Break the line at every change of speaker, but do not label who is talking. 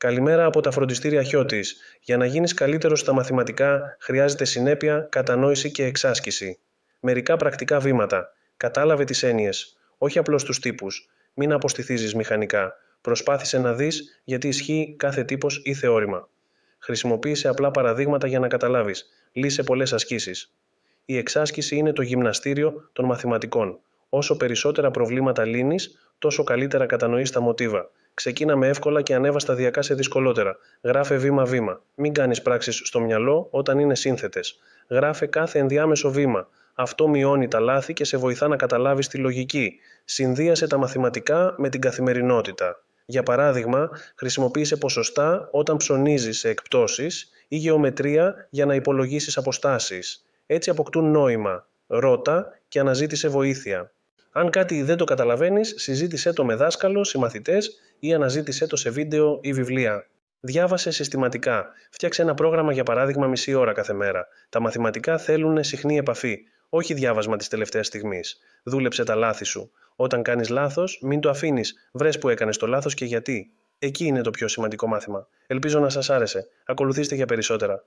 Καλημέρα από τα φροντιστήρια Χιώτης. Για να γίνεις καλύτερος στα μαθηματικά, χρειάζεται συνέπεια, κατανόηση και εξάσκηση. Μερικά πρακτικά βήματα. Κατάλαβε τις έννοιες, όχι απλώς τους τύπους. Μην αποστηθίζεις μηχανικά. Προσπάθησε να δεις γιατί ισχύει κάθε τύπος ή θεώρημα. Χρησιμοποίησε απλά παραδείγματα για να καταλάβεις. Λύσε πολλές ασκήσεις. Η εξάσκηση είναι το γυμναστήριο των μαθηματικών. Όσο περισσότερα προβλήματα λύνεις, τόσο καλύτερα κατανοείς τα μοτίβα. Ξεκίνα με εύκολα και ανέβα σταδιακά σε δυσκολότερα. Γράφε βήμα-βήμα. Μην κάνεις πράξεις στο μυαλό όταν είναι σύνθετες. Γράφε κάθε ενδιάμεσο βήμα. Αυτό μειώνει τα λάθη και σε βοηθά να καταλάβεις τη λογική. Συνδύασε τα μαθηματικά με την καθημερινότητα. Για παράδειγμα, χρησιμοποίησε ποσοστά όταν ψωνίζεις σε εκπτώσεις ή γεωμετρία για να υπολογίσεις αποστάσεις. Έτσι αποκτούν νόημα. Ρώτα και αναζήτησε βοήθεια. Αν κάτι δεν το καταλαβαίνεις, συζήτησέ το με δάσκαλο, συμμαθητές ή αναζήτησέ το σε βίντεο ή βιβλία. Διάβασε συστηματικά. Φτιάξε ένα πρόγραμμα για παράδειγμα μισή ώρα κάθε μέρα. Τα μαθηματικά θέλουν συχνή επαφή, όχι διάβασμα της τελευταίας στιγμής. Δούλεψε τα λάθη σου. Όταν κάνεις λάθος, μην το αφήνεις. Βρες που έκανες το λάθος και γιατί. Εκεί είναι το πιο σημαντικό μάθημα. Ελπίζω να σας άρεσε. Ακολουθήστε για περισσότερα.